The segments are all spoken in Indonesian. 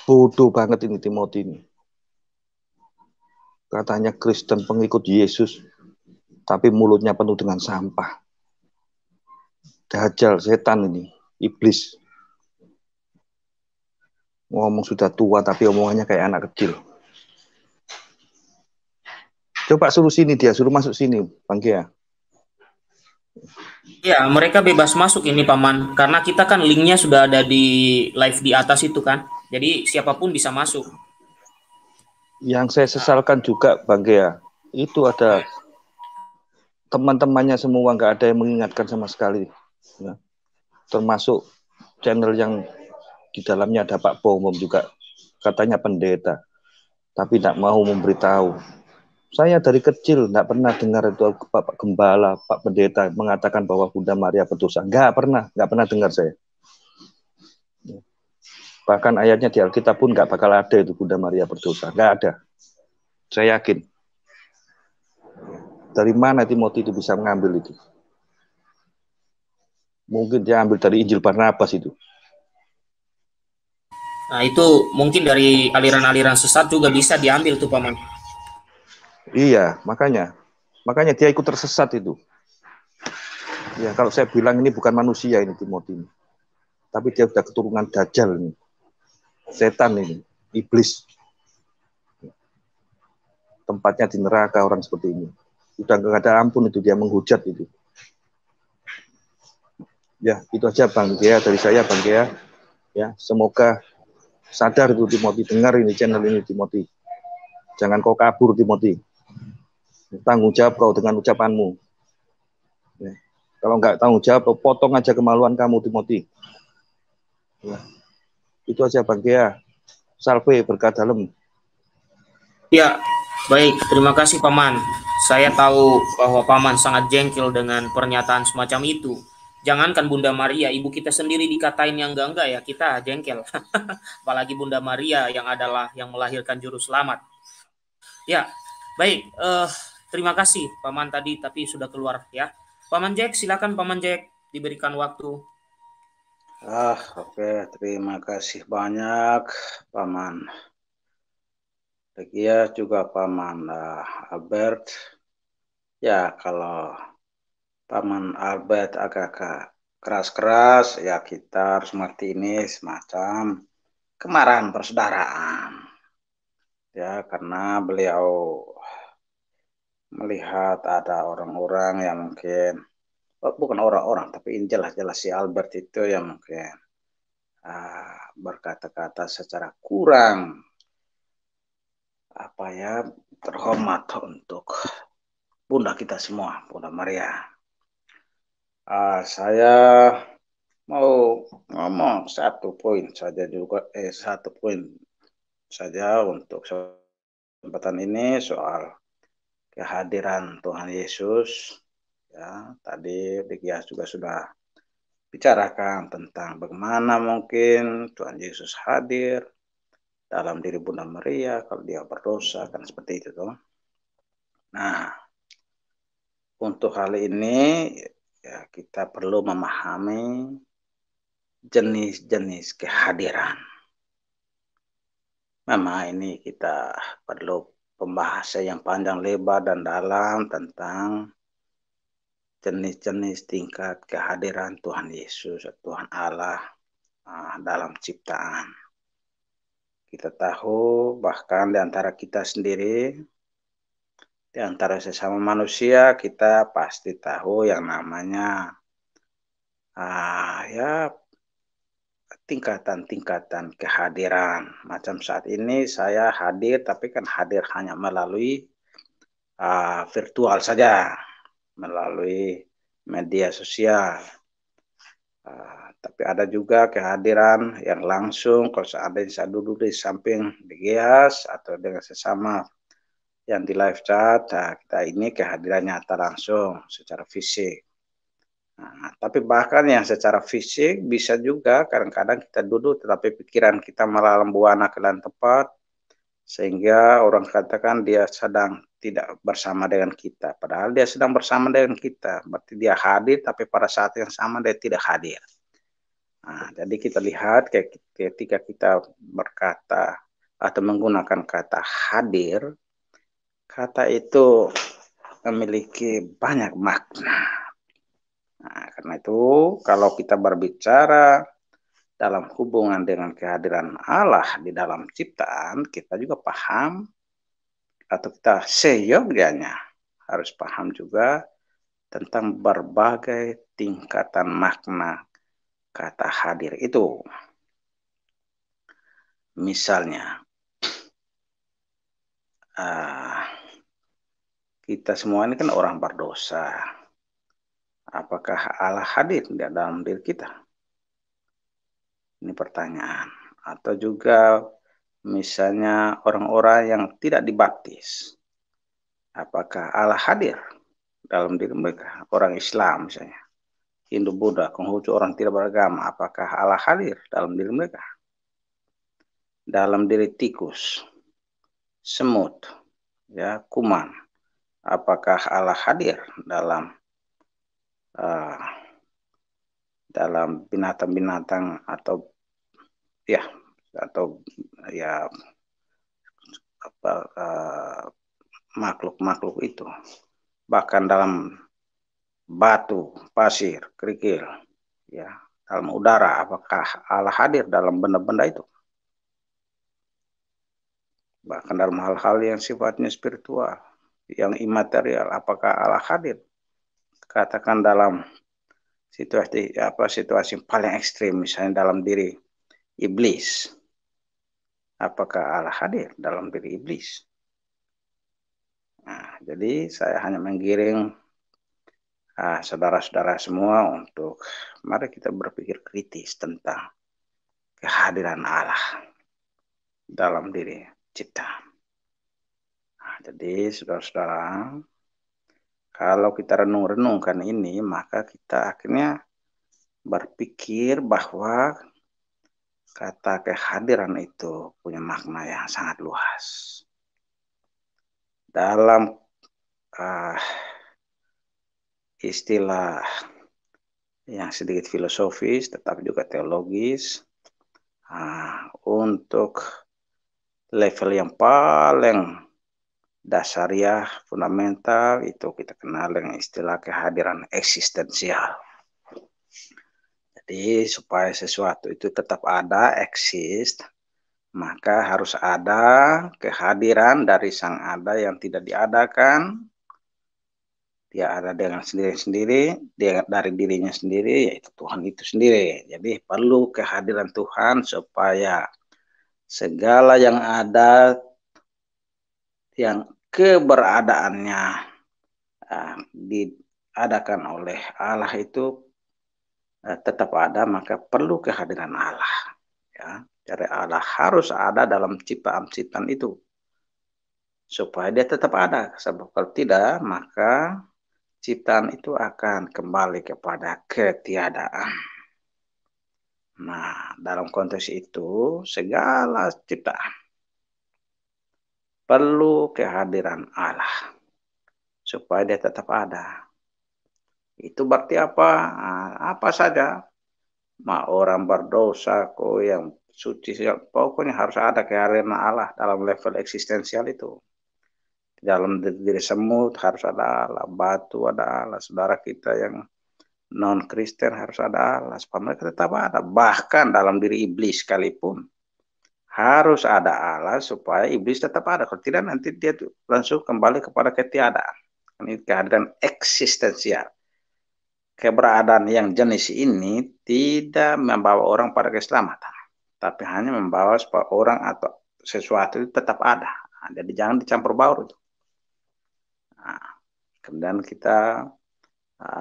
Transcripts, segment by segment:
Bodoh banget ini Timothy ini. Katanya Kristen pengikut Yesus, tapi mulutnya penuh dengan sampah. Dajjal, setan ini, iblis. Ngomong sudah tua, tapi omongannya kayak anak kecil. Coba suruh sini dia, suruh masuk sini, Bang Gia. Ya, mereka bebas masuk ini Paman, karena kita kan linknya sudah ada di live di atas itu kan. Jadi siapapun bisa masuk. Yang saya sesalkan juga, Bang Gia, itu ada teman-temannya semua nggak ada yang mengingatkan sama sekali. Ya. Termasuk channel yang di dalamnya ada Pak Pomom juga, katanya pendeta, tapi tidak mau memberitahu. Saya dari kecil tidak pernah dengar itu Pak Gembala, Pak Pendeta mengatakan bahwa Bunda Maria berdosa. Nggak pernah dengar saya. Bahkan ayatnya di Alkitab pun nggak bakal ada itu Bunda Maria berdosa. Nggak ada. Saya yakin. Dari mana Timothy itu bisa mengambil itu? Mungkin dia ambil dari Injil Barnabas itu. Nah, itu mungkin dari aliran-aliran sesat juga bisa diambil tuh Paman. Iya, makanya dia ikut tersesat itu. Ya, kalau saya bilang ini bukan manusia ini Timothy ini. Tapi dia sudah keturunan Dajjal ini. Setan ini, iblis. Tempatnya di neraka orang seperti ini. Sudah nggak ada ampun itu, dia menghujat itu. Ya, itu aja Bang Gea dari saya, Bang Gea. Ya, semoga sadar itu Timothy, dengar ini channel ini Timothy. Jangan kau kabur Timothy. Tanggung jawab kau dengan ucapanmu. Ya. Kalau nggak tanggung jawab, potong aja kemaluan kamu Timothy. Ya. Itu aja Bang Gea. Salve berkat dalam. Ya, baik. Terima kasih Paman. Saya tahu bahwa Paman sangat jengkel dengan pernyataan semacam itu. Jangankan Bunda Maria, ibu kita sendiri dikatain yang enggak ya, kita jengkel. Apalagi Bunda Maria yang adalah yang melahirkan juru selamat. Ya, baik. Terima kasih Paman tadi, tapi sudah keluar ya. Paman Jack, silakan Paman Jack, diberikan waktu. Oke. Terima kasih banyak, Paman Regia juga Paman Albert. Ya, kalau Paman Albert agak keras-keras, ya kita harus mengerti ini semacam kemarahan persaudaraan. Ya, karena beliau melihat ada orang-orang yang mungkin, bukan orang-orang, tapi jelas-jelas si Albert itu yang mungkin berkata-kata secara kurang terhormat untuk Bunda kita semua, Bunda Maria. Saya mau ngomong satu poin saja untuk kesempatan ini soal kehadiran Tuhan Yesus. Ya, tadi Dikia juga sudah bicarakan tentang bagaimana mungkin Tuhan Yesus hadir dalam diri Bunda Maria kalau dia berdosa, kan seperti itu toh. Nah, untuk hal ini ya kita perlu memahami jenis-jenis kehadiran. Memang ini kita perlu pembahasan yang panjang lebar dan dalam tentang jenis-jenis tingkat kehadiran Tuhan Yesus, Tuhan Allah dalam ciptaan. Kita tahu bahkan di antara kita sendiri, di antara sesama manusia, kita pasti tahu yang namanya tingkatan-tingkatan kehadiran. Macam saat ini saya hadir, tapi kan hadir hanya melalui virtual saja, melalui media sosial. Tapi ada juga kehadiran yang langsung, kalau seandainya saya duduk di samping Digias atau dengan sesama yang di live chat, kita ini kehadiran nyata langsung secara fisik. Tapi bahkan yang secara fisik bisa juga kadang-kadang kita duduk tetapi pikiran kita malah lembuana ke dalam tempat, sehingga orang katakan dia sedang tidak bersama dengan kita, padahal dia sedang bersama dengan kita. Berarti dia hadir tapi pada saat yang sama dia tidak hadir. Nah, jadi kita lihat ketika kita berkata atau menggunakan kata hadir, kata itu memiliki banyak makna. Nah, karena itu kalau kita berbicara dalam hubungan dengan kehadiran Allah di dalam ciptaan, kita juga paham atau kita seyogyanya harus paham juga tentang berbagai tingkatan makna kata hadir itu. Misalnya, kita semua ini kan orang berdosa. Apakah Allah hadir di dalam diri kita? Ini pertanyaan. Atau juga misalnya orang-orang yang tidak dibaptis. Apakah Allah hadir dalam diri mereka? Orang Islam misalnya. Hindu, Buddha, Konghucu, orang tidak beragama. Apakah Allah hadir dalam diri mereka? Dalam diri tikus, semut, ya, kuman. Apakah Allah hadir dalam binatang-binatang atau makhluk-makhluk itu, bahkan dalam batu, pasir, kerikil, ya, dalam udara, apakah Allah hadir dalam benda-benda itu? Bahkan dalam hal-hal yang sifatnya spiritual, yang imaterial, apakah Allah hadir? Katakan dalam situasi paling ekstrim, misalnya dalam diri iblis, apakah Allah hadir dalam diri iblis? Nah, jadi saya hanya menggiring saudara-saudara semua untuk mari kita berpikir kritis tentang kehadiran Allah dalam diri ciptaan. Nah, jadi saudara-saudara, kalau kita renung-renungkan ini, maka kita akhirnya berpikir bahwa kata kehadiran itu punya makna yang sangat luas. Dalam istilah yang sedikit filosofis, tetapi juga teologis, untuk level yang paling dasariah, fundamental, itu kita kenal dengan istilah kehadiran eksistensial. Jadi supaya sesuatu itu tetap ada, eksis, maka harus ada kehadiran dari sang ada yang tidak diadakan. Dia ada dengan sendiri-sendiri, dari dirinya sendiri, yaitu Tuhan itu sendiri. Jadi perlu kehadiran Tuhan supaya segala yang ada, yang keberadaannya diadakan oleh Allah itu tetap ada, maka perlu kehadiran Allah. Ya, jadi Allah harus ada dalam ciptaan-ciptaan itu supaya dia tetap ada. Sebab kalau tidak, maka ciptaan itu akan kembali kepada ketiadaan. Nah, dalam konteks itu, segala ciptaan perlu kehadiran Allah supaya dia tetap ada. Itu berarti apa? Apa saja. Orang berdosa, yang suci, pokoknya harus ada kehadiran Allah dalam level eksistensial itu. Di dalam diri semut harus ada Allah, batu ada Allah, saudara kita yang non-Kristen harus ada Allah, supaya mereka tetap ada. Bahkan dalam diri iblis sekalipun harus ada Allah supaya iblis tetap ada. Kalau tidak nanti dia langsung kembali kepada ketiadaan. Ini kehadiran eksistensial. Keberadaan yang jenis ini tidak membawa orang pada keselamatan, tapi hanya membawa supaya orang atau sesuatu itu tetap ada. Nah, jadi jangan dicampur baur itu. Nah, kemudian kita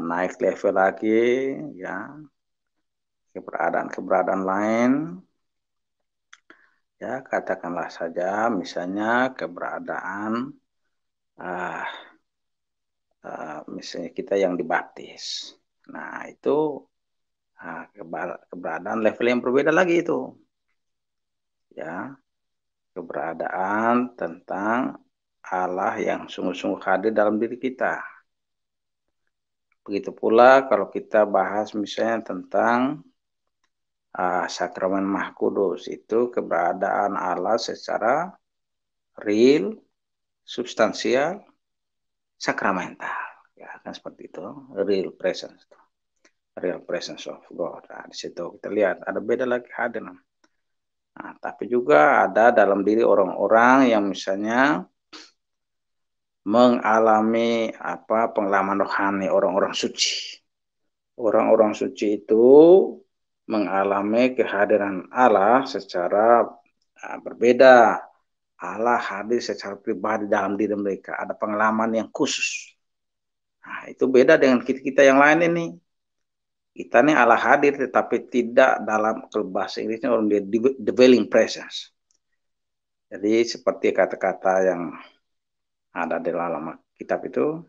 naik level lagi, ya, keberadaan lain, ya, katakanlah saja misalnya keberadaan misalnya kita yang dibaptis. Nah, itu keberadaan level yang berbeda lagi itu. Ya, keberadaan tentang Allah yang sungguh-sungguh hadir dalam diri kita. Begitu pula kalau kita bahas misalnya tentang sakramen Maha Kudus itu keberadaan Allah secara real, substansial, sakramental. Ya, kan seperti itu, real presence of God. Nah, di situ kita lihat ada beda lagi hadiran. Nah, tapi juga ada dalam diri orang-orang yang misalnya mengalami pengalaman rohani, orang-orang suci. Orang-orang suci itu mengalami kehadiran Allah secara berbeda. Allah hadir secara pribadi dalam diri mereka. Ada pengalaman yang khusus. Nah, itu beda dengan kita yang lain ini. Kita ini Allah hadir tetapi tidak dalam, kalau bahasa Inggrisnya orang dia dwelling presence. Jadi seperti kata-kata yang ada di dalam kitab itu,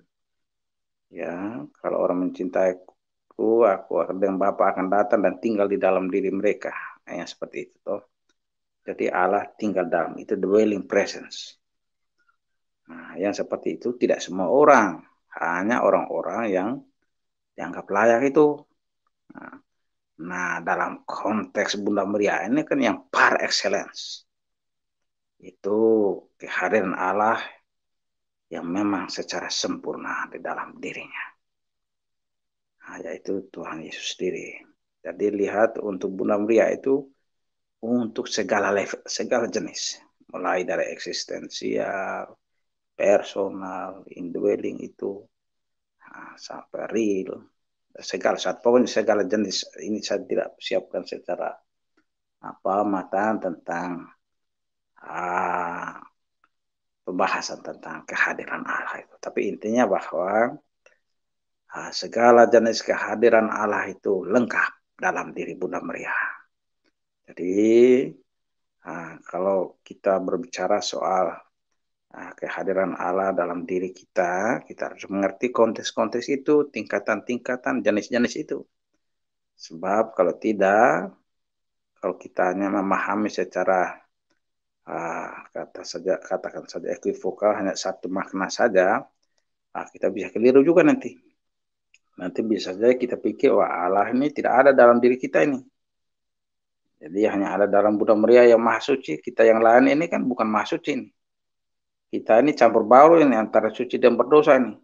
ya, kalau orang mencintaiku, aku dan Bapa akan datang dan tinggal di dalam diri mereka. Nah, yang seperti itu toh. Jadi Allah tinggal dalam itu dwelling presence. Nah, yang seperti itu tidak semua orang, hanya orang-orang yang dianggap layak itu. Nah, dalam konteks Bunda Maria ini kan yang par excellence. Itu kehadiran Allah yang memang secara sempurna di dalam dirinya. Nah, yaitu Tuhan Yesus sendiri. Jadi lihat untuk Bunda Maria itu untuk segala level, segala jenis. Mulai dari eksistensial, personal, indwelling itu, sampai real, segala saat pokoknya segala jenis. Ini saya tidak siapkan secara matang tentang pembahasan tentang kehadiran Allah itu. Tapi intinya bahwa segala jenis kehadiran Allah itu lengkap dalam diri Bunda Maria. Jadi kalau kita berbicara soal kehadiran Allah dalam diri kita, kita harus mengerti konteks-konteks itu, tingkatan-tingkatan, jenis-jenis itu. Sebab kalau tidak, kalau kita hanya memahami secara katakan saja ekivokal, hanya satu makna saja, kita bisa keliru juga nanti. Nanti bisa saja kita pikir, wah Allah ini tidak ada dalam diri kita ini. Jadi hanya ada dalam Bunda Maria yang maha suci, kita yang lain ini kan bukan maha suci ini. Kita ini campur baur ini antara suci dan berdosa ini.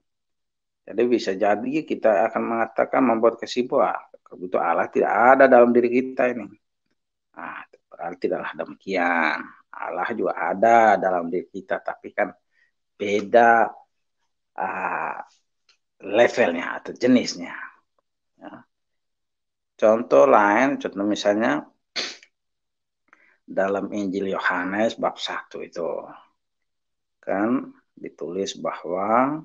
Jadi bisa jadi kita akan mengatakan, membuat kesimpulan, begitu Allah tidak ada dalam diri kita ini. Nah, berarti tidaklah demikian. Allah juga ada dalam diri kita, tapi kan beda levelnya atau jenisnya. Ya. Contoh lain, contoh misalnya dalam Injil Yohanes bab 1 itu kan ditulis bahwa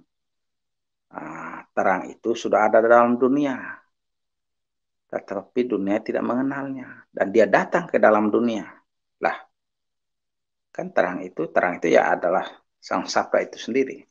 terang itu sudah ada dalam dunia, tetapi dunia tidak mengenalnya, dan dia datang ke dalam dunia. Lah, kan terang itu ya adalah Sang Saka itu sendiri.